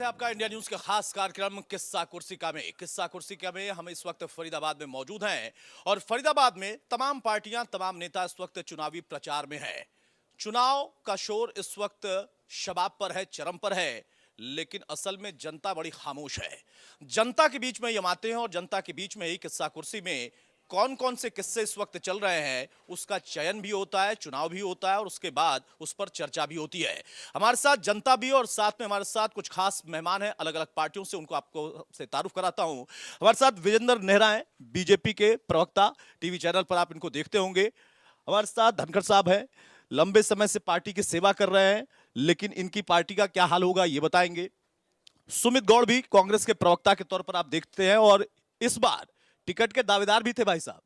आपका India news के खास कार्यक्रम किस्सा कुर्सिका में हम इस वक्त फरीदाबाद में मौजूद हैं और फरीदाबाद में तमाम पार्टियां तमाम नेता इस वक्त चुनावी प्रचार में हैं। चुनाव का शोर इस वक्त शबाब पर है, चरम पर है, लेकिन असल में जनता बड़ी खामोश है। जनता के बीच में ये आते हैं और जनता के बीच में ही किस्सा कुर्सी में कौन कौन से किस्से इस वक्त चल रहे हैं उसका चयन भी होता है, चुनाव भी होता है और उसके बाद उस पर चर्चा भी होती है। हमारे साथ जनता भी और साथ में हमारे साथ कुछ खास मेहमान हैं अलग अलग पार्टियों से, उनको आपको से तारुफ कराता हूं। हमारे साथ विजेंद्र नेहरा हैं, बीजेपी के प्रवक्ता, टीवी चैनल पर आप इनको देखते होंगे। हमारे साथ धनखड़ साहब हैं, लंबे समय से पार्टी की सेवा कर रहे हैं, लेकिन इनकी पार्टी का क्या हाल होगा ये बताएंगे। सुमित गौड़ भी कांग्रेस के प्रवक्ता के तौर पर आप देखते हैं और इस बार टिकट के दावेदार भी थे। भाई साहब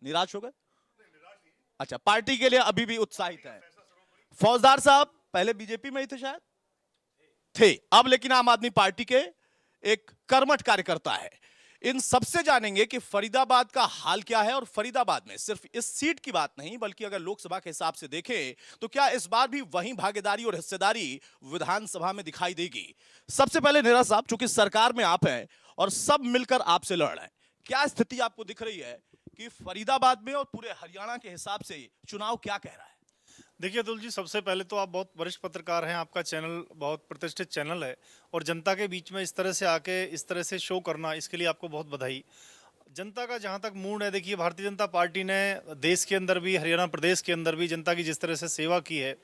निराश हो गए? अच्छा, पार्टी के लिए अभी भी उत्साहित है। फौजदार साहब पहले बीजेपी में ही थे, शायद थे, अब लेकिन आम आदमी पार्टी के एक कर्मठ कार्यकर्ता है। इन सबसे जानेंगे कि फरीदाबाद का हाल क्या है और फरीदाबाद में सिर्फ इस सीट की बात नहीं बल्कि अगर लोकसभा के हिसाब से देखें तो क्या इस बार भी वही भागीदारी और हिस्सेदारी विधानसभा में दिखाई देगी। सबसे पहले नेहरा साहब, चूंकि सरकार में आप हैं और सब मिलकर आपसे लड़ रहे हैं, क्या स्थिति आपको दिख रही है कि फरीदाबाद में और पूरे हरियाणा के हिसाब से चुनाव क्या कह रहा है? देखिए अतुल जी, सबसे पहले तो आप बहुत वरिष्ठ पत्रकार हैं, आपका चैनल बहुत प्रतिष्ठित चैनल है और जनता के बीच में इस तरह से आके इस तरह से शो करना, इसके लिए आपको बहुत बधाई। जनता का जहां तक मूड है, देखिए भारतीय जनता पार्टी ने देश के अंदर भी, हरियाणा प्रदेश के अंदर भी जनता की जिस तरह से सेवा की है,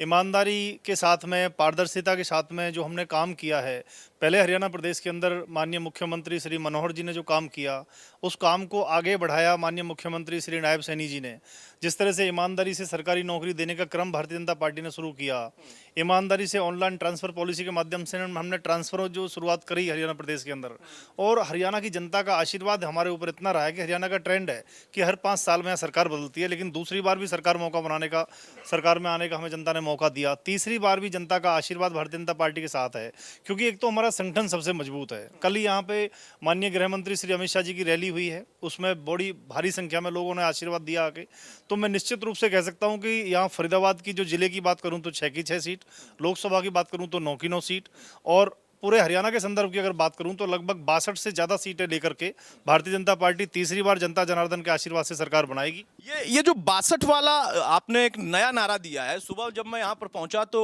ईमानदारी के साथ में, पारदर्शिता के साथ में जो हमने काम किया है, पहले हरियाणा प्रदेश के अंदर माननीय मुख्यमंत्री श्री मनोहर जी ने जो काम किया, उस काम को आगे बढ़ाया माननीय मुख्यमंत्री श्री नायब सैनी जी ने। जिस तरह से ईमानदारी से सरकारी नौकरी देने का क्रम भारतीय जनता पार्टी ने शुरू किया, ईमानदारी से ऑनलाइन ट्रांसफ़र पॉलिसी के माध्यम से हमने ट्रांसफ़र जो शुरुआत करी हरियाणा प्रदेश के अंदर, और हरियाणा की जनता का आशीर्वाद हमारे ऊपर इतना रहा है कि हरियाणा का ट्रेंड है कि हर 5 साल में यहाँ सरकार बदलती है, लेकिन दूसरी बार भी सरकार में आने का हमें जनता ने मौका दिया। तीसरी बार भी जनता का आशीर्वाद भारतीय जनता पार्टी के साथ है, क्योंकि एक तो हमारा संगठन सबसे मजबूत है। कल ही यहाँ पे माननीय गृह मंत्री श्री अमित शाह जी की रैली हुई है, उसमें बड़ी भारी संख्या में लोगों ने आशीर्वाद दिया आके। तो मैं निश्चित रूप से कह सकता हूँ कि यहाँ फरीदाबाद की जो जिले की बात करूँ तो 6 की 6 सीट, लोकसभा की बात करूँ तो 9 की 9 सीट, और पूरे हरियाणा के संदर्भ की अगर बात करूं तो लगभग 62 से ज़्यादा सीटें लेकर के भारतीय जनता पार्टी तीसरी बार जनता जनार्दन के आशीर्वाद से सरकार बनाएगी। ये जो 62 वाला आपने एक नया नारा दिया है। सुबह जब मैं यहाँ पर पहुंचा तो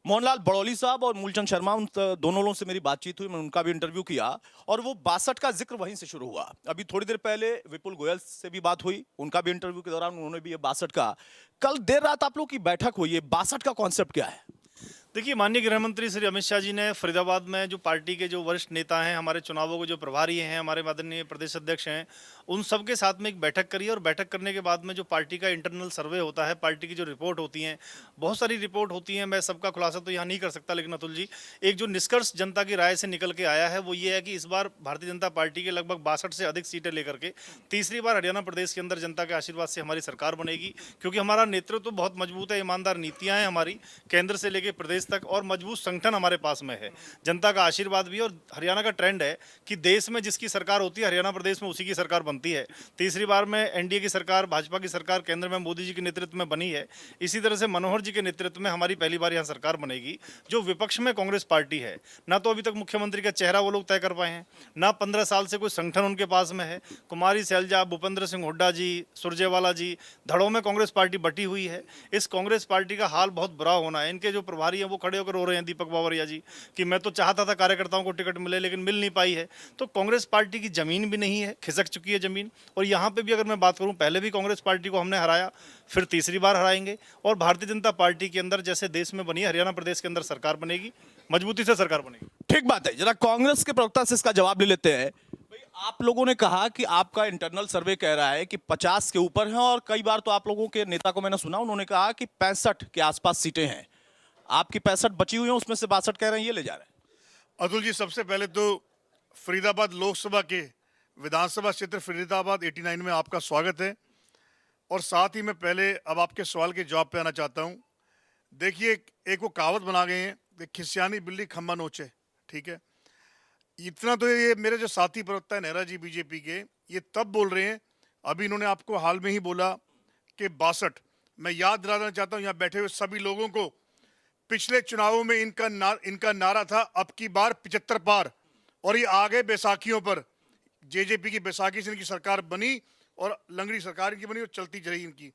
मोहनलाल बड़ौली साहब और मूलचंद शर्मा, उन दोनों लोगों से मेरी बातचीत हुई, मैंने उनका भी इंटरव्यू किया और वो 62 का जिक्र वहीं से शुरू हुआ। अभी थोड़ी देर पहले विपुल गोयल से भी बात हुई, उनका भी इंटरव्यू के दौरान उन्होंने भी ये 62 का, कल देर रात आप लोग की बैठक हुई है, 62 का कॉन्सेप्ट क्या है? देखिए, माननीय गृह मंत्री श्री अमित शाह जी ने फरीदाबाद में जो पार्टी के जो वरिष्ठ नेता हैं, हमारे चुनावों के जो प्रभारी हैं, हमारे माननीय प्रदेश अध्यक्ष हैं, उन सब के साथ में एक बैठक करी और बैठक करने के बाद में जो पार्टी का इंटरनल सर्वे होता है, पार्टी की जो रिपोर्ट होती हैं, बहुत सारी रिपोर्ट होती हैं, मैं सबका खुलासा तो यहाँ नहीं कर सकता, लेकिन अतुल जी, एक जो निष्कर्ष जनता की राय से निकल के आया है वो ये है कि इस बार भारतीय जनता पार्टी के लगभग 62 से अधिक सीटें लेकर के तीसरी बार हरियाणा प्रदेश के अंदर जनता के आशीर्वाद से हमारी सरकार बनेगी, क्योंकि हमारा नेतृत्व तो बहुत मजबूत है, ईमानदार नीतियाँ हैं हमारी केंद्र से लेकर प्रदेश तक, और मजबूत संगठन हमारे पास में है, जनता का आशीर्वाद भी। और हरियाणा का ट्रेंड है कि देश में जिसकी सरकार होती है, हरियाणा प्रदेश में उसी की सरकार बनती है। तीसरी बार में एनडीए की सरकार, भाजपा की सरकार केंद्र में मोदी जी के नेतृत्व में बनी है। इसी तरह से मनोहर जी के नेतृत्व में हमारी पहली बार यहाँ सरकार बनेगी। जो विपक्ष में कांग्रेस पार्टी है, ना तो अभी तक मुख्यमंत्री का चेहरा वो लोग तय कर पाए हैं, ना 15 साल से कोई संगठन उनके पास में है। कुमारी सैलजा, भूपेंद्र सिंह हुड्डा जी, सुरजेवाला जी, धड़ों में कांग्रेस पार्टी बटी हुई है। इस कांग्रेस पार्टी का हाल बहुत बुरा होना है। इनके जो प्रभारी हैं वो खड़े होकर रो रहे हैं, दीपक बावरिया जी, कि मैं तो चाहता था कार्यकर्ताओं को टिकट मिले, लेकिन मिल नहीं पाई है। तो कांग्रेस पार्टी की जमीन भी नहीं है, खिसक चुकी है जमीन। और यहाँ पे भी अगर मैं बात करूँ, पहले भी कांग्रेस पार्टी को हमने हराया, फिर तीसरी बार हराएंगे, और भारतीय जनता पार्टी के अंदर जैसे देश में बनी, हरियाणा प्रदेश के अंदर सरकार बनेगी, मजबूती से सरकार बनेगी। ठीक बात है, जरा कांग्रेस के प्रवक्ता से इसका जवाब ले लेते हैं। आप लोगों ने कहा कि आपका इंटरनल सर्वे कह रहा है कि 50 के ऊपर है और कई बार तो आप लोगों के नेता को मैंने सुना, उन्होंने कहा कि 65 के आसपास सीटें हैं। आपकी 65 बची हुई हैं, उसमें से 62 कह रहे हैं ये ले जा रहे हैं। अतुल जी, सबसे पहले तो फरीदाबाद लोकसभा के विधानसभा क्षेत्र फरीदाबाद 89 में आपका स्वागत है। और साथ ही मैं पहले अब आपके सवाल के जवाब पे आना चाहता हूँ। देखिए, एक वो कहावत बना गए हैं, खिसियानी बिल्ली खम्बा नोचे, ठीक है। इतना तो ये मेरे जो साथी प्रवक्ता है नेहरा जी बीजेपी के, ये तब बोल रहे हैं, अभी इन्होंने आपको हाल में ही बोला कि 62। मैं याद दिलाना चाहता हूँ यहाँ बैठे हुए सभी लोगों को, पिछले चुनावों में इनका नारा था अब की बार 75 पार, और ये आ गए बैसाखियों पर। जेजेपी की बैसाखी से इनकी सरकार बनी और लंगड़ी सरकार इनकी बनी और चलती रही इनकी।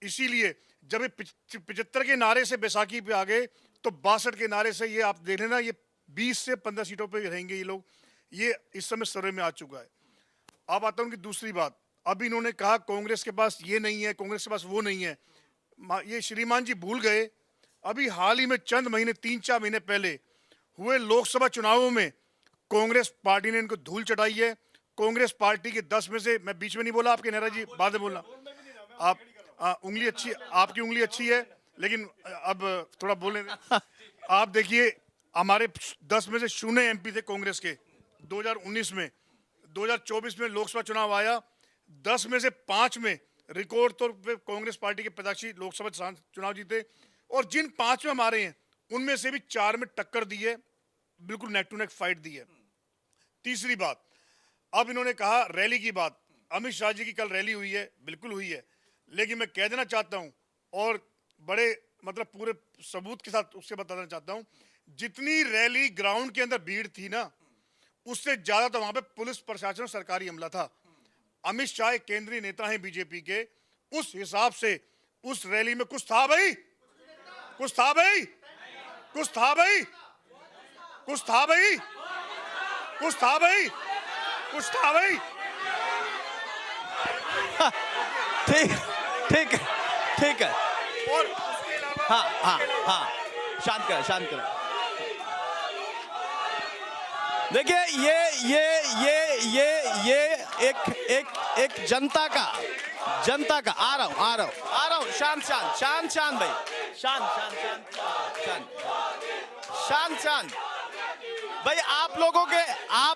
इसीलिए जब ये 75 के नारे से बैसाखी पे आ गए तो 62 के नारे से ये आप देख लेना, ये 20 से 15 सीटों पे रहेंगे ये लोग। ये इस समय सर्वे में आ चुका है। अब आता हूं उनकी दूसरी बात। अब इन्होंने कहा कांग्रेस के पास ये नहीं है, कांग्रेस के पास वो नहीं है। ये श्रीमान जी भूल गए, अभी हाल ही में चंद महीने 3-4 महीने पहले हुए लोकसभा चुनावों में कांग्रेस पार्टी ने इनको धूल चटाई है। कांग्रेस पार्टी के 10 में से, मैं बीच में नहीं बोला आपके नेहरा जी, बाद में बोलना आप। उंगली अच्छी, आपकी उंगली अच्छी है, लेकिन अब थोड़ा बोलने दें। आप देखिए हमारे 10 में से 0 एमपी थे कांग्रेस के 2019 में। 2024 में लोकसभा चुनाव आया, 10 में से 5 में रिकॉर्ड तौर पे कांग्रेस पार्टी के प्रत्याशी लोकसभा चुनाव जीते, और जिन 5 में हमारे हैं उनमें से भी 4 में टक्कर दी है, बिल्कुल नेक टू नेक फाइट दी है। तीसरी बात, अब इन्होंने कहा रैली की बात। अमित शाह जी की कल रैली हुई है, बिल्कुल हुई है, लेकिन मैं कह देना चाहता हूं और बड़े मतलब पूरे सबूत के साथ उससे बताना चाहता हूं, जितनी रैली ग्राउंड के अंदर भीड़ थी ना, उससे ज्यादा तो वहां पे पुलिस प्रशासन और सरकारी अमला था। अमित शाह केंद्रीय नेता हैं बीजेपी के, उस हिसाब से उस रैली में कुछ था भाई, कुछ था भाई, कुछ था भाई, कुछ था भाई, कुछ था भाई, कुछ था भाई। ठीक ठीक है, ठीक है। और उसके अलावा हाँ हाँ हाँ, शांत करें, शांत करें। देखिए ये एक जनता का आ रहा हूं शांत भाई, शांत भाई। आप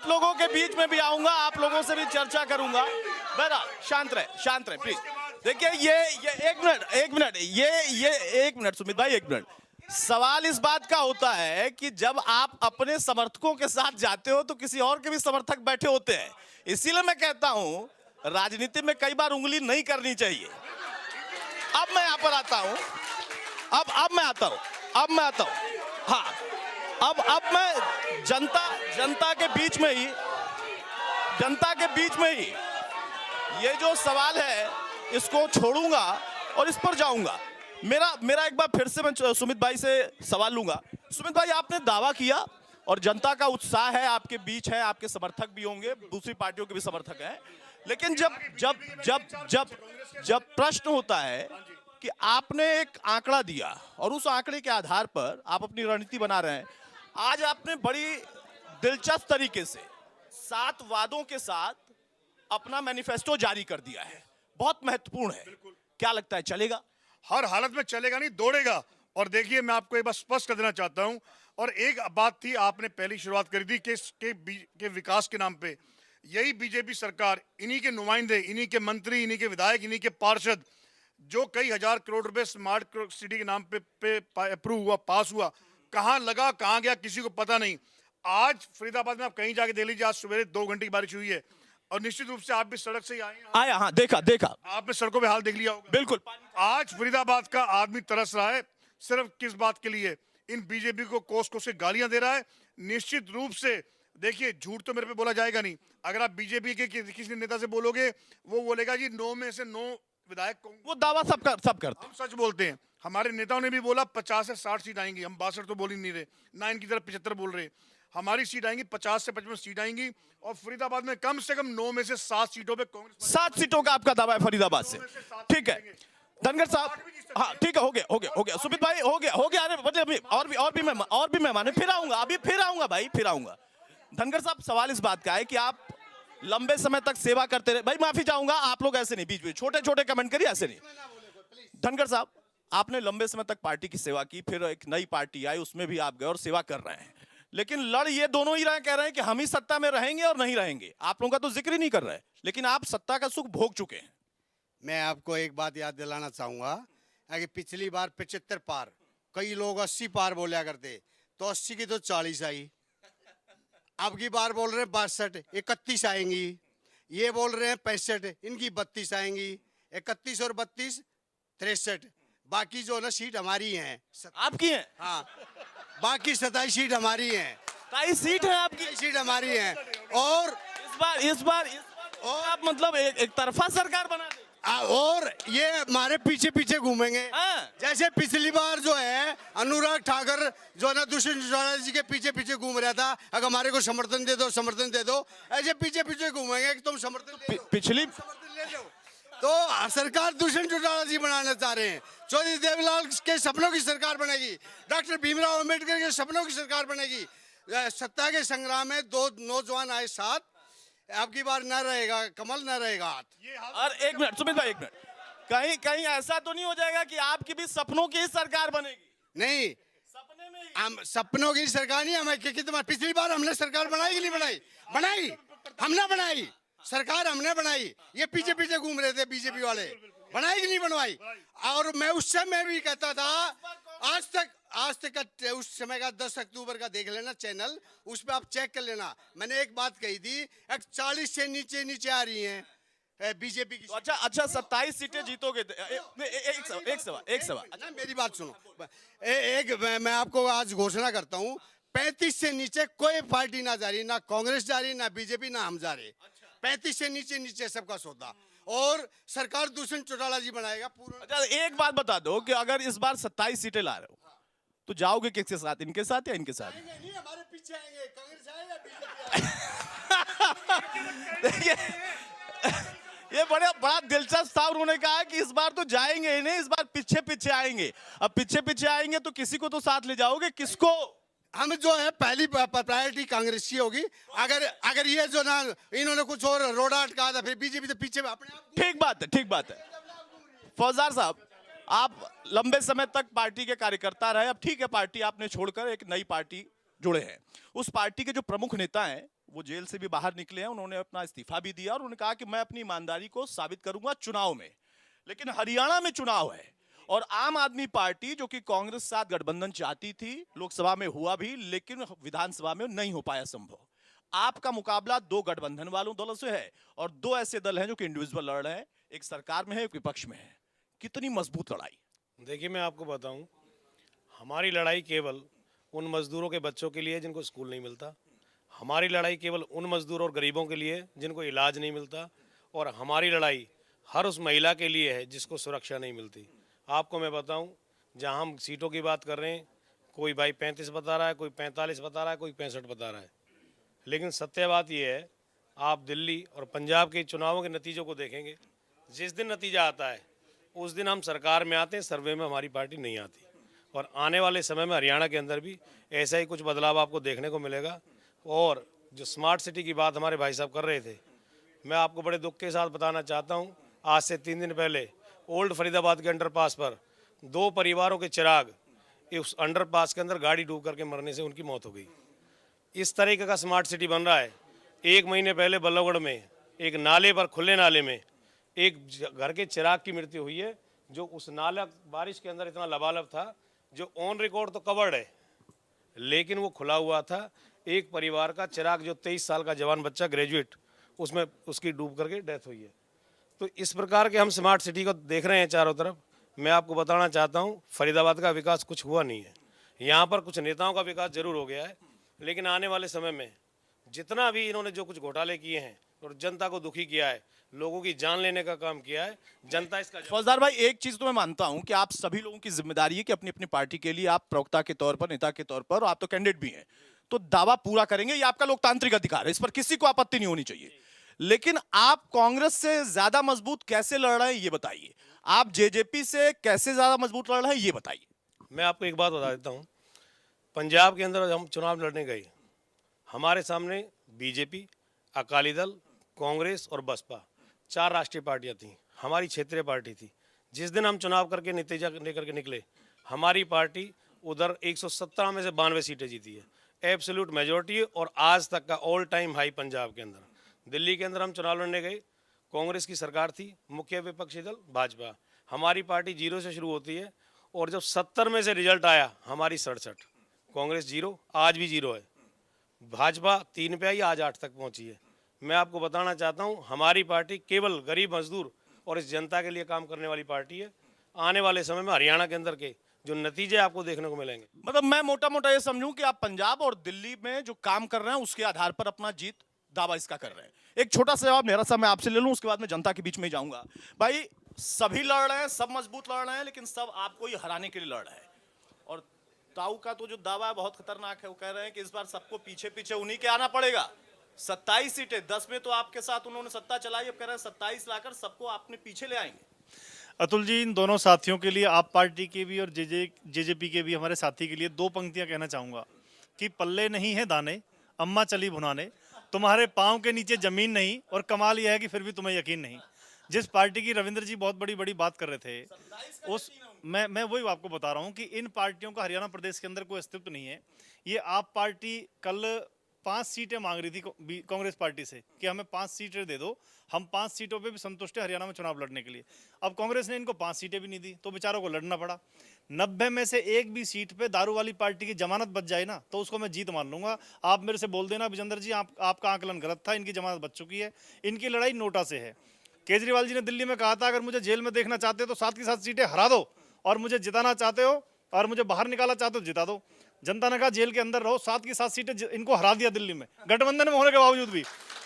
लोगों के बीच में भी आऊंगा, आप लोगों से भी चर्चा करूंगा। बहरहाल शांत रहे प्लीज। देखिए ये एक मिनट सुमित भाई, 1 मिनट। सवाल इस बात का होता है कि जब आप अपने समर्थकों के साथ जाते हो तो किसी और के भी समर्थक बैठे होते हैं। इसीलिए मैं कहता हूं राजनीति में कई बार उंगली नहीं करनी चाहिए। अब मैं यहां पर आता हूं, अब मैं आता हूं। हाँ, अब मैं जनता के बीच में ही ये जो सवाल है इसको छोड़ूंगा और इस पर जाऊंगा। मेरा एक बार फिर से मैं सुमित भाई से सवाल लूंगा। सुमित भाई, आपने दावा किया और जनता का उत्साह है, आपके बीच है, आपके समर्थक भी होंगे, दूसरी पार्टियों के भी समर्थक हैं, लेकिन जब प्रश्न होता है कि आपने एक आंकड़ा दिया और उस आंकड़े के आधार पर आप अपनी रणनीति बना रहे हैं। आज आपने बड़ी दिलचस्प तरीके से 7 वादों के साथ अपना मैनिफेस्टो जारी कर दिया है, बहुत महत्वपूर्ण है। क्या लगता है, चलेगा? हर हालत में चलेगा नहीं, दौड़ेगा। और देखिए मैं आपको एक बात स्पष्ट कर देना चाहता हूं, और एक बात थी आपने पहली शुरुआत करी थी के विकास के नाम पे यही बीजेपी सरकार, इन्हीं के नुमाइंदे, इन्हीं के मंत्री, इन्हीं के विधायक, इन्हीं के पार्षद, जो कई हजार करोड़ रुपए स्मार्ट सिटी के नाम पे अप्रूव हुआ, पास हुआ, कहां लगा कहां गया किसी को पता नहीं। आज फरीदाबाद में आप कहीं जाके देख लीजिए, आज सवेरे 2 घंटे की बारिश हुई है, और निश्चित रूप से आप भी सड़क से ही आए। हाँ, देखा आपने सड़कों पे हाल देख लिया होगा। बिल्कुल। आज फरीदाबाद का आदमी तरस रहा है, सिर्फ किस बात के लिए? इन बीजेपी को कोस कोस के गालियां दे रहा है। निश्चित रूप से देखिए, झूठ तो मेरे पे बोला जाएगा नहीं। अगर आप बीजेपी के किसी नेता से बोलोगे, वो बोलेगा जी 9 में से 9 विधायक, वो दावा सब करते हम सच बोलते हैं। हमारे नेताओं ने भी बोला 50 से 60 सीट आएंगी, हम 62 तो बोल ही नहीं रहे, ना इनकी तरफ 75 बोल रहे। हमारी सीट आएंगी 50 से 55 सीट आएंगी, और फरीदाबाद में कम से कम 9 में से 7 सीटों पे कांग्रेस। 7 सीटों का आपका दावा है फरीदाबाद से, ठीक है। धनगर साहब, हाँ ठीक है, हो गया। सुमित भाई, हो गया। अरे मतलब और भी मेहमान फिर आऊंगा भाई। धनगर साहब, सवाल इस बात का है कि आप लंबे समय तक सेवा करते रहे। भाई माफी चाहूंगा, आप लोग ऐसे नहीं, बीच छोटे कमेंट करिए, ऐसे नहीं। धनगर साहब, आपने लंबे समय तक पार्टी की सेवा की, फिर एक नई पार्टी आई, उसमें भी आप गए और सेवा कर रहे हैं, लेकिन लड़ ये दोनों ही रहे, कह रहे हैं कि हम ही सत्ता में रहेंगे और नहीं रहेंगे। आप लोगों का तो जिक्र ही नहीं कर रहे, लेकिन आप सत्ता का सुख भोग चुके हैं। मैं आपको एक बात याद दिलाना चाहूंगा कि पिछली बार 75 पार, कई लोग 80 पार बोला करते, तो 80 की तो 40 आई। अब की बार बोल रहे हैं 62, 31 आएंगी। ये बोल रहे हैं 65, इनकी 32 आएंगी। 31 और 32 63। बाकी जो ना सीट हमारी है। आपकी है? हाँ, बाकी 27 सीट हमारी है। 27 सीट है आपकी? 27 सीट हमारी है। और इस बार आप मतलब एक तरफा सरकार बना देंगे? और ये हमारे पीछे पीछे घूमेंगे। हाँ। जैसे पिछली बार जो है अनुराग ठाकर जो है ना दुष्यंत चौटाला जी के पीछे पीछे घूम रहा था, अगर हमारे को समर्थन दे दो, समर्थन दे दो, ऐसे पीछे पीछे घूमेंगे कि तुम समर्थन दे दो, पिछली समर्थन ले लो। तो सरकार दुष्यंत चौटाला जी बनाना चाह रहे हैं। चौधरी देवलाल के सपनों की सरकार बनेगी, डॉक्टर भीमराव अंबेडकर के सपनों की सरकार बनेगी। सत्ता के संग्राम में 2 नौजवान आए साथ, अब की बार न रहेगा कमल, न रहेगा हाथ। और एक मिनट सुमित भाई, एक मिनट, कहीं कहीं ऐसा तो नहीं हो जाएगा कि आपकी भी सपनों की ही सरकार बनेगी? नहीं, सपने में ही? हम सपनों की सरकार नहीं, हमें कितना पिछली बार हमने सरकार बनाई कि नहीं बनाई? बनाई, हमने बनाई सरकार, हमने बनाई। ये पीछे पीछे घूम रहे थे बीजेपी वाले, बनाई कि नहीं बनवाई? और मैं उस समय भी कहता था, आज तक का उस समय का 10 अक्टूबर का देख लेना चैनल, उस पर आप चेक कर लेना। मैंने एक बात कही थी, 40 से नीचे नीचे आ रही हैं बीजेपी की। तो अच्छा 27 सीटें जीतोगे? एक सवाल अच्छा मेरी बात सुनो। मैं आपको आज घोषणा करता हूँ, 35 से नीचे कोई पार्टी ना जा रही, ना कांग्रेस जा रही, ना बीजेपी, ना हम जा रहे। 35 से नीचे नीचे सबका सौदा, और सरकार दुष्यंत चौटाला जी बनाएगा पूरा। अच्छा एक बात बता दो कि अगर इस बार 27 सीटें ला रहे हो तो जाओगे किसके साथ, इनके साथ या इनके साथ? नहीं, हमारे पीछे आएंगे, कांग्रेस आए या बीजेपी देखिए ये बड़ा दिलचस्प था। उन्होंने कहा कि इस बार तो जाएंगे ही नहीं, इस बार पीछे पीछे आएंगे। अब पीछे पीछे आएंगे तो किसी को तो साथ ले जाओगे, किसको? हम जो है पहली प्रायोरिटी कांग्रेस की होगी। अगर ये जो ना इन्होंने कुछ और रोड़ा अटका था, फिर बीजेपी तो पीछे अपने आप। ठीक बात है। फौजदार साहब, आप लंबे समय तक पार्टी के कार्यकर्ता रहे, अब ठीक है पार्टी आपने छोड़कर एक नई पार्टी जुड़े हैं। उस पार्टी के जो प्रमुख नेता हैं वो जेल से भी बाहर निकले हैं, उन्होंने अपना इस्तीफा भी दिया और उन्होंने कहा कि मैं अपनी ईमानदारी को साबित करूंगा चुनाव में। लेकिन हरियाणा में चुनाव है और आम आदमी पार्टी जो कि कांग्रेस के साथ गठबंधन चाहती थी, लोकसभा में हुआ भी लेकिन विधानसभा में नहीं हो पाया संभव। आपका मुकाबला 2 गठबंधन वालों दलों से है और 2 ऐसे दल हैं जो कि इंडिविजुअल लड़ रहे हैं, एक सरकार में है एक विपक्ष में है। कितनी मजबूत लड़ाई? देखिए मैं आपको बताऊं, हमारी लड़ाई केवल उन मजदूरों के बच्चों के लिए जिनको स्कूल नहीं मिलता, हमारी लड़ाई केवल उन मजदूरों और गरीबों के लिए जिनको इलाज नहीं मिलता, और हमारी लड़ाई हर उस महिला के लिए है जिसको सुरक्षा नहीं मिलती। आपको मैं बताऊं, जहां हम सीटों की बात कर रहे हैं, कोई भाई 35 बता रहा है, कोई 45 बता रहा है, कोई 65 बता रहा है, लेकिन सत्य बात यह है, आप दिल्ली और पंजाब के चुनावों के नतीजों को देखेंगे, जिस दिन नतीजा आता है उस दिन हम सरकार में आते हैं, सर्वे में हमारी पार्टी नहीं आती। और आने वाले समय में हरियाणा के अंदर भी ऐसा ही कुछ बदलाव आपको देखने को मिलेगा। और जो स्मार्ट सिटी की बात हमारे भाई साहब कर रहे थे, मैं आपको बड़े दुख के साथ बताना चाहता हूं, आज से 3 दिन पहले ओल्ड फरीदाबाद के अंडरपास पर 2 परिवारों के चिराग उस अंडरपास के अंदर गाड़ी डूब करके मरने से उनकी मौत हो गई। इस तरीके का स्मार्ट सिटी बन रहा है। 1 महीने पहले बल्लभगढ़ में एक नाले पर, खुले नाले में एक घर के चिराग की मृत्यु हुई है, जो उस नाला बारिश के अंदर इतना लबालब था, जो ऑन रिकॉर्ड तो कवर्ड है लेकिन वो खुला हुआ था। एक परिवार का चिराग, जो 23 साल का जवान बच्चा ग्रेजुएट, उसमें उसकी डूब करके डेथ हुई है। तो इस प्रकार के हम स्मार्ट सिटी को देख रहे हैं चारों तरफ। मैं आपको बताना चाहता हूं, फरीदाबाद का विकास कुछ हुआ नहीं है। यहाँ पर कुछ नेताओं का विकास जरूर हो गया है, लेकिन आने वाले समय में जितना भी इन्होंने जो कुछ घोटाले किए हैं और जनता को दुखी किया है, लोगों की जान लेने का काम किया है, जनता इसका फौजदार भाई एक चीज तो मैं मानता हूं कि आप सभी लोगों की जिम्मेदारी है कि अपनी अपनी पार्टी के लिए आप प्रवक्ता के तौर पर, नेता के तौर पर, और आप तो कैंडिडेट भी हैं, तो दावा पूरा करेंगे, ये आपका लोकतांत्रिक अधिकार है, इस पर किसी को आपत्ति नहीं होनी चाहिए। लेकिन आप कांग्रेस से ज्यादा मजबूत कैसे लड़ रहे हैं ये बताइए, आप जेजेपी से कैसे ज्यादा मजबूत लड़ रहे हैं ये बताइए। मैं आपको एक बात बता देता हूँ, पंजाब के अंदर हम चुनाव लड़ने गए, हमारे सामने बीजेपी, अकाली दल, कांग्रेस और बसपा 4 राष्ट्रीय पार्टियां थीं, हमारी क्षेत्रीय पार्टी थी। जिस दिन हम चुनाव करके नतीजा लेकर के निकले, हमारी पार्टी उधर 117 में से 92 सीटें जीती है, एब्सोल्यूट मेजॉरिटी, और आज तक का ऑल टाइम हाई पंजाब के अंदर। दिल्ली के अंदर हम चुनाव लड़ने गए, कांग्रेस की सरकार थी, मुख्य विपक्षी दल भाजपा, हमारी पार्टी 0 से शुरू होती है, और जब 70 में से रिजल्ट आया हमारी 67, कांग्रेस 0, आज भी 0 है, भाजपा 3 पे आई, आज 8 तक पहुंची है। मैं आपको बताना चाहता हूं, हमारी पार्टी केवल गरीब मजदूर और इस जनता के लिए काम करने वाली पार्टी है। आने वाले समय में हरियाणा के अंदर के जो नतीजे आपको देखने को मिलेंगे। मतलब मैं मोटा मोटा ये समझूं कि आप पंजाब और दिल्ली में जो काम कर रहे हैं उसके आधार पर अपना जीत दावा इसका कर रहे हैं। एक छोटा सा जवाब मेरा सा मैं आपसे ले लूं, उसके बाद मैं जनता के बीच में जाऊंगा। भाई सभी लड़ रहे हैं, सब मजबूत लड़ रहे हैं, लेकिन सब आपको ही हराने के लिए लड़ रहे हैं। और ताऊ का तो जो दावा है बहुत खतरनाक है। वो कह रहे हैं कि इस बार सबको पीछे पीछे उन्हीं के आना पड़ेगा। 27 सीटें, 10 में तो आपके साथ उन्होंने सत्ता चलाई, अब कह रहे हैं 27 लाकर सबको अपने पीछे ले आएंगे। अतुल जी, इन दोनों साथियों के लिए, आप पार्टी के भी और जेजेपी के भी हमारे साथी के लिए 2 पंक्तियां कहना चाहूंगा कि पल्ले नहीं है दाने, अम्मा चली भुनाने, तुम्हारे पांव के नीचे जमीन नहीं, और कमाल यह है कि फिर भी तुम्हें यकीन नहीं। जिस पार्टी की रविंद्र जी बहुत बड़ी बड़ी बात कर रहे थे, उस मैं वही आपको बता रहा हूं कि इन पार्टियों का हरियाणा प्रदेश के अंदर कोई अस्तित्व नहीं है। ये आप पार्टी कल 5 सीटें मांग रही थी कांग्रेस पार्टी से कि हमें 5 सीटें दे दो, हम 5 सीटों पे भी संतुष्ट है हरियाणा में चुनाव लड़ने के लिए। अब कांग्रेस ने इनको 5 सीटें भी नहीं दी तो बेचारों को लड़ना पड़ा। 90 में से एक भी सीट पे दारू वाली पार्टी की जमानत बच जाए ना तो उसको मैं जीत मान लूंगा। आप मेरे से बोल देना विजेंद्र जी आपका आकलन गलत था, इनकी जमानत बच चुकी है। इनकी लड़ाई नोटा से है। केजरीवाल जी ने दिल्ली में कहा था अगर मुझे जेल में देखना चाहते हो तो 7 की 7 सीटें हरा दो, और मुझे जिताना चाहते हो और मुझे बाहर निकालना चाहते हो जिता दो। जनता ने कहा जेल के अंदर रहो, 7 की 7 सीटें इनको हरा दिया दिल्ली में, गठबंधन में होने के बावजूद भी।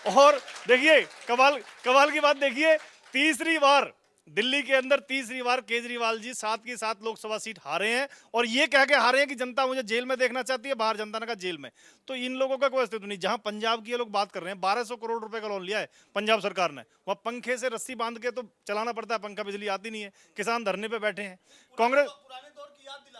और देखिए कमाल की बात देखिए, तीसरी बार दिल्ली के अंदर तीसरी बार केजरीवाल जी 7 की 7 लोकसभा सीट हारे हैं, और ये कह के हारे हैं कि जनता मुझे जेल में देखना चाहती है, बाहर जनता ने कहा जेल में। तो इन लोगों का कोई अस्तित्व नहीं। जहां पंजाब की ये लोग बात कर रहे हैं, 1200 करोड़ रुपए का लोन लिया है पंजाब सरकार ने, वहां पंखे से रस्सी बांध के तो चलाना पड़ता है पंखा, बिजली आती नहीं है, किसान धरने पे बैठे हैं। कांग्रेस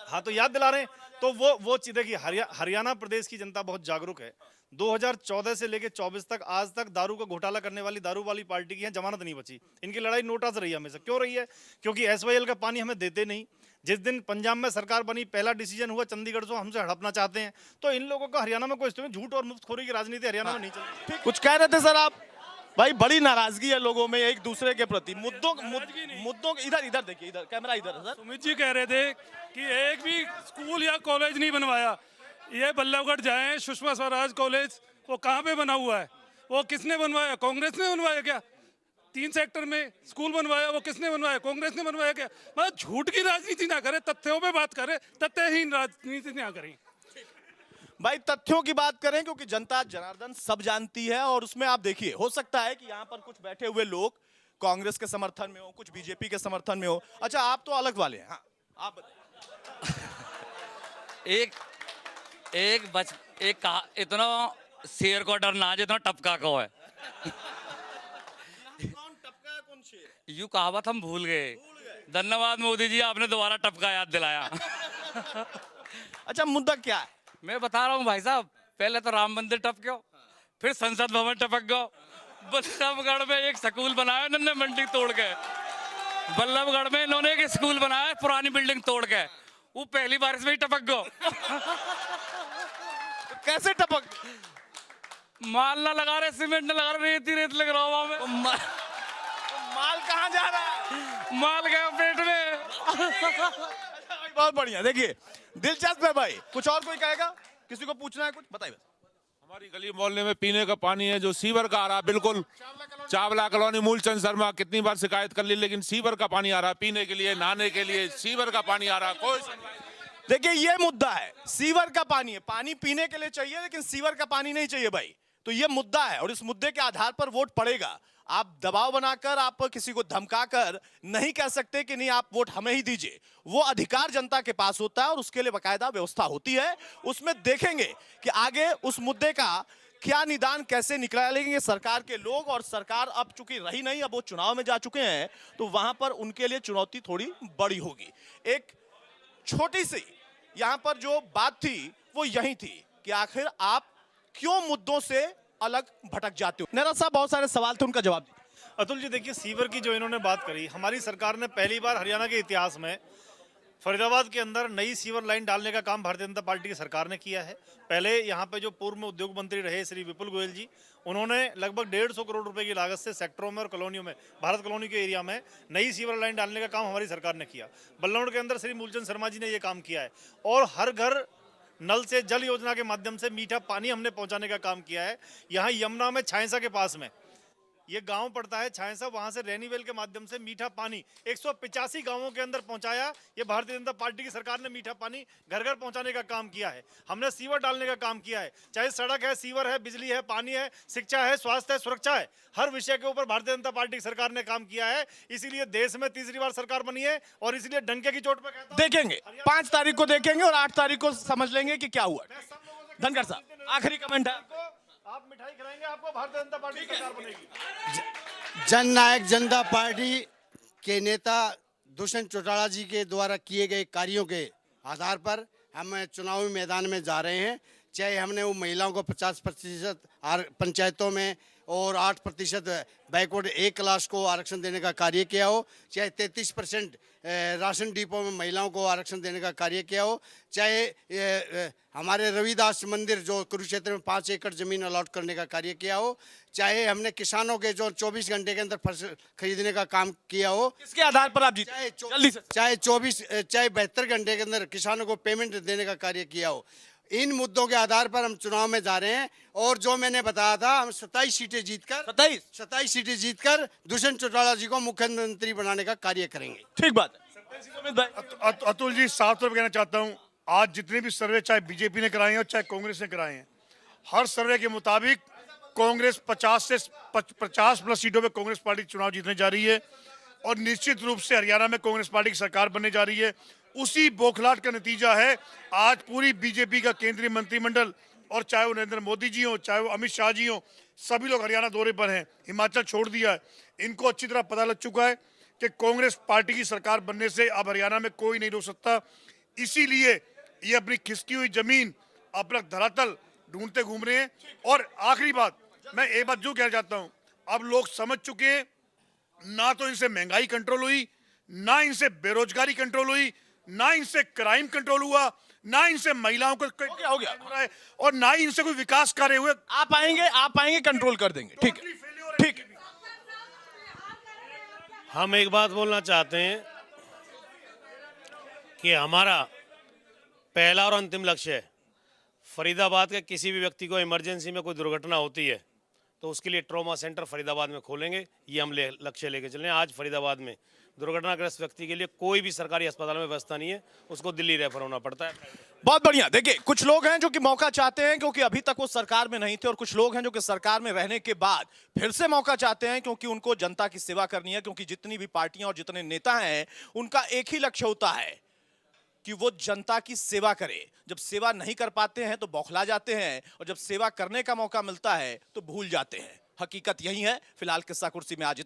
हाँ तो याद दिला रहे हैं। तो वो चीज देखिए, हरियाणा प्रदेश की जनता बहुत जागरूक है। 2014 से लेकर 24 तक आज तक दारू का घोटाला करने वाली दारू वाली पार्टी की है जमानत नहीं बची। इनकी लड़ाई नोटा से रही है हमेशा। क्यों रही है? क्योंकि एसवाईएल का पानी हमें देते नहीं। जिस दिन पंजाब में सरकार बनी, पहला डिसीजन हुआ चंडीगढ़ से हमसे हड़पना चाहते हैं। तो इन लोगों का हरियाणा में कोई झूठ और मुफ्तखोरी की राजनीति हरियाणा में नहीं चलती। कुछ कह रहे थे सर आप? भाई बड़ी नाराजगी है लोगों में एक दूसरे के प्रति, मुद्दों इधर देखिए, इधर कैमरा इधर है सर। सुमित जी कह रहे थे कि एक भी स्कूल या कॉलेज नहीं बनवाया। ये बल्लभगढ़ जाएं, सुषमा स्वराज कॉलेज, वो कहाँ पे बना हुआ है? वो किसने बनवाया? कांग्रेस ने बनवाया क्या? 3 सेक्टर में स्कूल बनवाया, वो किसने बनवाया? कांग्रेस ने बनवाया क्या? मतलब झूठ की राजनीति ना करे, तथ्यों पे बात करे, तथ्यहीन राजनीति ना करें। भाई तथ्यों की बात करें, क्योंकि जनता जनार्दन सब जानती है। और उसमें आप देखिए, हो सकता है कि यहाँ पर कुछ बैठे हुए लोग कांग्रेस के समर्थन में हो, कुछ बीजेपी के समर्थन में हो। अच्छा, आप तो अलग वाले हैं। हाँ, आप एक कहा इतना शेर को डरना जितना टपका को है। कौन टपका है, कौन शेर? यू कहावत हम भूल गए। धन्यवाद मोदी जी, आपने दोबारा टपका याद दिलाया। अच्छा, मुद्दा क्या है? मैं बता रहा हूँ भाई साहब, पहले तो राम मंदिर टपको, फिर संसद भवन टपक गो। बल्लभगढ़ में एक स्कूल बनाया इन्होंने मंडी तोड़ के। बल्लभगढ़ में इन्होंने एक स्कूल बनाया पुरानी बिल्डिंग तोड़ के, वो पहली बारिश में ही टपक गो। कैसे टपक? माल ना लगा रहे, सीमेंट ना लगा रहे, रेत लग रहा हुआ में। माल कहाँ जा रहा है? माल गया पेट में। बहुत बढ़िया। देखिए, दिलचस्प है भाई। कुछ और कोई कहेगा? किसी को पूछना है कुछ? बताइए। हमारी गली मोहल्ले में पीने का पानी है जो सीवर का आ रहा है, बिल्कुल चावला कॉलोनी, मूलचंद शर्मा, कितनी बार शिकायत कर ली, लेकिन सीवर का पानी आ रहा है पीने के लिए, नहाने के लिए सीवर का पानी आ रहा है। कोई देखिए, ये मुद्दा है, सीवर का पानी है, पानी पीने के लिए चाहिए लेकिन सीवर का पानी नहीं चाहिए भाई। तो ये मुद्दा है और इस मुद्दे के आधार पर वोट पड़ेगा। आप दबाव बनाकर, आप किसी को धमकाकर नहीं कह सकते कि नहीं आप वोट हमें ही दीजिए। वो अधिकार जनता के पास होता है और उसके लिए बाकायदा व्यवस्था होती है। उसमें देखेंगे कि आगे उस मुद्दे का क्या निदान कैसे निकालेंगे सरकार के लोग। और सरकार अब चूंकि रही नहीं, अब वो चुनाव में जा चुके हैं, तो वहां पर उनके लिए चुनौती थोड़ी बड़ी होगी। एक छोटी सी यहां पर जो बात थी वो यही थी कि आखिर आप क्यों मुद्दों से अलग भटक जाते हो। नेहरा साहब, बहुत सारे सवाल थे, उनका जवाब दीजिए। अतुल जी, देखिए सीवर की जो इन्होंने बात करी, हमारी सरकार ने पहली बार हरियाणा के इतिहास में फरीदाबाद के अंदर नई सीवर लाइन डालने का काम भारतीय जनता पार्टी की सरकार ने किया है। पहले यहाँ पे जो पूर्व में उद्योग मंत्री रहे श्री विपुल गोयल जी, उन्होंने लगभग 150 करोड़ रुपए की लागत से सेक्टरों में और कॉलोनियों में, भारत कॉलोनी के एरिया में नई सीवर लाइन डालने का काम हमारी सरकार ने किया। बल्लभगढ़ के अंदर श्री मूलचंद शर्मा जी ने ये काम किया है। और हर घर नल से जल योजना के माध्यम से मीठा पानी हमने पहुंचाने का काम किया है। यहाँ यमुना में छायसा के पास में ये गांव पड़ता है छायसा, वहां से रेनीवेल के माध्यम से मीठा पानी 185 गांवों के अंदर पहुंचाया। ये भारतीय जनता पार्टी की सरकार ने मीठा पानी घर घर पहुंचाने का काम किया है। हमने सीवर डालने का काम किया है, चाहे सड़क है, सीवर है, बिजली है, पानी है, शिक्षा है, स्वास्थ्य है, सुरक्षा है, हर विषय के ऊपर भारतीय जनता पार्टी की सरकार ने काम किया है। इसीलिए देश में तीसरी बार सरकार बनी है और इसलिए डंके की चोट पर कहता हूं, देखेंगे 5 तारीख को देखेंगे और 8 तारीख को समझ लेंगे कि क्या हुआ। धनखड़ साहब, आखिरी कमेंट है। आप मिठाई खिलाएंगे, आपको भारतीय जनता पार्टी की सरकार बनेगी। जननायक जनता पार्टी के नेता दुष्यंत चौटाला जी के द्वारा किए गए कार्यों के आधार पर हम चुनावी मैदान में जा रहे हैं। चाहे हमने वो महिलाओं को 50% पंचायतों में और 8% बैकवर्ड ए क्लास को आरक्षण देने का कार्य किया हो, चाहे 33% राशन डिपो में महिलाओं को आरक्षण देने का कार्य किया हो, चाहे हमारे रविदास मंदिर जो कुरुक्षेत्र में 5 एकड़ जमीन अलॉट करने का कार्य किया हो, चाहे हमने किसानों के जो 24 घंटे के अंदर फसल खरीदने का काम किया हो, किसके आधार पर आप जीते? जल्दी से। चाहे 72 घंटे के अंदर किसानों को पेमेंट देने का कार्य किया हो, इन मुद्दों के आधार पर हम चुनाव में जा रहे हैं। और जो मैंने बताया था, हम 27 सीटें जीतकर 27 सीटें जीतकर दुष्यंत चौटाला जी को मुख्यमंत्री बनाने का कार्य करेंगे। ठीक बात है। अतुल जी, साफ तौर पर कहना चाहता हूं, आज जितने भी सर्वे चाहे बीजेपी ने कराए हैं और चाहे कांग्रेस ने कराए हैं, हर सर्वे के मुताबिक कांग्रेस 50+ सीटों पे कांग्रेस पार्टी चुनाव जीतने जा रही है और निश्चित रूप से हरियाणा में कांग्रेस पार्टी की सरकार बनने जा रही है। उसी बौखलाहट का नतीजा है आज पूरी बीजेपी का केंद्रीय मंत्रिमंडल, और चाहे वो नरेंद्र मोदी जी हो, चाहे वो अमित शाह जी हो, सभी लोग हरियाणा दौरे पर हैं, हिमाचल छोड़ दिया है। इनको अच्छी तरह पता लग चुका है कि कांग्रेस पार्टी की सरकार बनने से अब हरियाणा में कोई नहीं रोक सकता। इसीलिए ये अपनी खिसकी हुई जमीन, अपना धरातल ढूंढते घूम रहे हैं। और आखिरी बात, मैं एक बात जो कहना चाहता हूं, अब लोग समझ चुके हैं, ना तो इनसे महंगाई कंट्रोल हुई, ना इनसे बेरोजगारी कंट्रोल हुई, ना इनसे क्राइम कंट्रोल हुआ, ना इनसे महिलाओं को हो गया। है, और ना ही इनसे कोई विकास कार्य हुए। आप आएंगे कंट्रोल कर देंगे। ठीक है, ठीक है। हम एक बात बोलना चाहते हैं कि हमारा पहला और अंतिम लक्ष्य है, फरीदाबाद के किसी भी व्यक्ति को इमरजेंसी में कोई दुर्घटना होती है तो उसके लिए ट्रॉमा सेंटर फरीदाबाद में खोलेंगे। ये हम लक्ष्य लेके चल रहे हैं। आज फरीदाबाद में दुर्घटनाग्रस्त व्यक्ति के लिए कोई भी सरकारी अस्पताल में व्यवस्था नहीं है, उसको दिल्ली रेफर होना पड़ता है। बहुत बढ़िया। देखिए, कुछ लोग हैं जो कि मौका चाहते हैं क्योंकि अभी तक वो सरकार में नहीं थे, और कुछ लोग हैं जो कि सरकार में रहने के बाद फिर से मौका चाहते हैं क्योंकि उनको जनता की सेवा करनी है। क्योंकि जितनी भी पार्टियां और जितने नेता हैं, उनका एक ही लक्ष्य होता है कि वो जनता की सेवा करे। जब सेवा नहीं कर पाते हैं तो बौखला जाते हैं, और जब सेवा करने का मौका मिलता है तो भूल जाते हैं। हकीकत यही है। फिलहाल किस्सा कुर्सी में आज